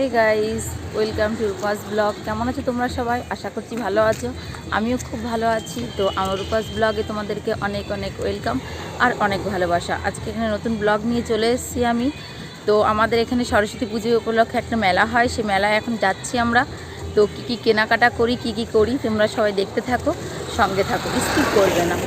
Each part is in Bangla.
এই guys, welcome to Rupa's blog. কেমন আছো তোমরা সবাই? আশা করছি ভালো আছো। আমিও খুব ভালো আছি। তো আমার রূপাস ব্লগে তোমাদেরকে অনেক অনেক ওয়েলকাম আর অনেক ভালোবাসা। আজকে এখানে নতুন ব্লগ নিয়ে চলে এসেছি আমি। তো আমাদের এখানে সরস্বতী পুজো উপলক্ষে একটা মেলা হয়, সে মেলায় এখন যাচ্ছি আমরা। তো কী কেনাকাটা করি, কী করি তোমরা সবাই দেখতে থাকো, সঙ্গে থাকো, স্কিপ করবে না।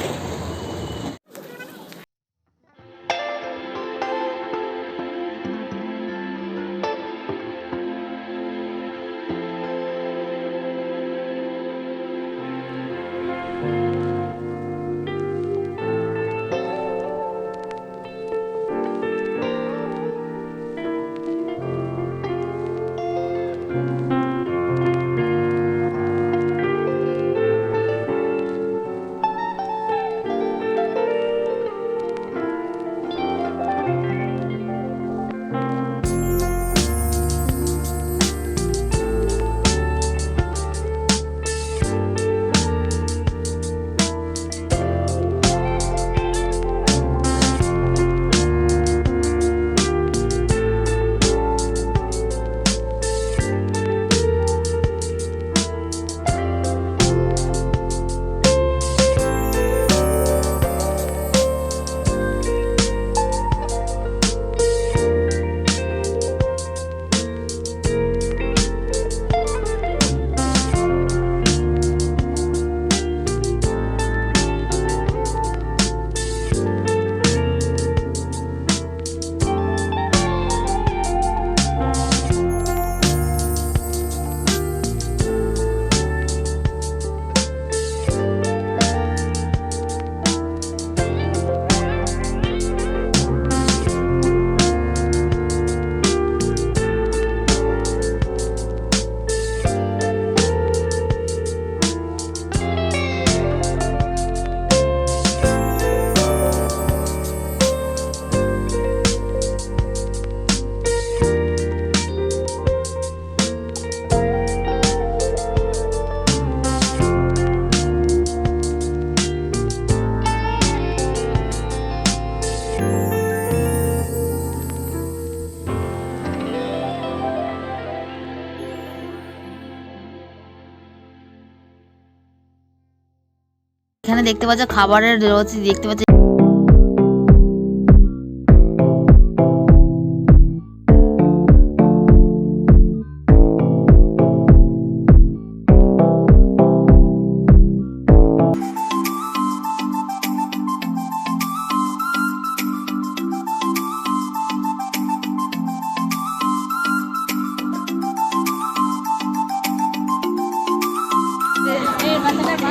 এখানে দেখতে পাচ্ছ খাবারের রয়েছে, দেখতে পাচ্ছ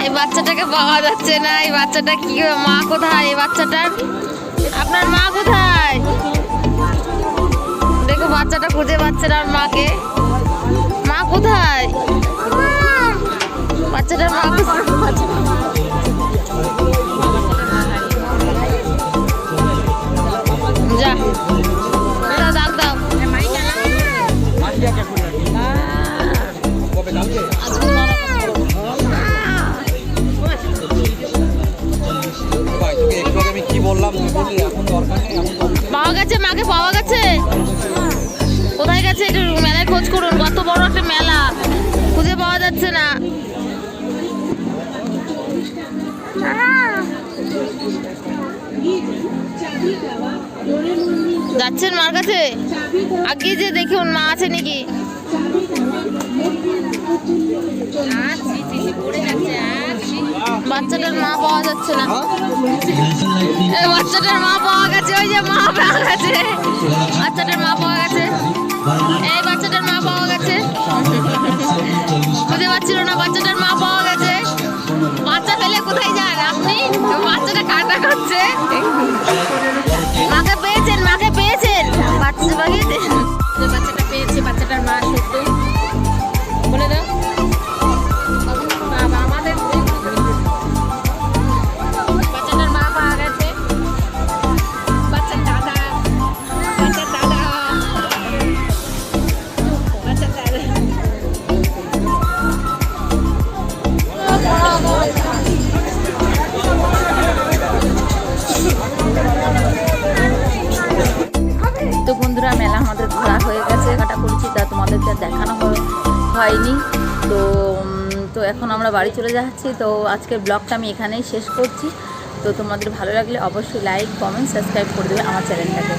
এই বাচ্চাটাকে পাওয়া যাচ্ছে না। এই বাচ্চাটা কি, মা কোথায় এই বাচ্চাটার? আপনার মা কোথায়? দেখো বাচ্চাটা খুঁজে পাচ্ছে না মাকে। মা কোথায়? বাচ্চাটার মা যা দাও দাও। পাওয়া গেছে, মাকে পাওয়া গেছে? কোথায় গেছে? একটু মেলায় খোঁজ করুন, কত বড় একটা মেলা, খুঁজে পাওয়া যাচ্ছে না। যাচ্ছেন মার কাছে? আগে যে দেখুন মা আছে নাকি। বাচ্চাটার মা পাওয়া যাচ্ছে না। এই বাচ্চাটার মা পাওয়া গেছে, ওই যে মা পাওয়া গেছে, বাচ্চাটার মা পাওয়া গেছে। এই বাচ্চাটার মা পাওয়া গেছে, খুঁজে পাচ্ছিল না, বাচ্চাটার মা পাওয়া গেছে। বাচ্চা ফেলে কোথায় যান আপনি? বাচ্চাটা কাটা করছে। মাকে পেয়েছেন, মাকে পেয়েছেন, বাচ্চাটা পেয়েছে, বাচ্চাটার মা সত্য বলে দাও। তো বন্ধুরা, মেলা আমাদের ঘোরা হয়ে গেছে। কেনাকাটা করেছি তা তোমাদেরকে দেখানো হয়নি। তো তো এখন আমরা বাড়ি চলে যাচ্ছি। তো আজকের ব্লগটা আমি এখানেই শেষ করছি। তো তোমাদের ভালো লাগলে অবশ্যই লাইক, কমেন্ট, সাবস্ক্রাইব করে দেবে আমার চ্যানেলটাকে।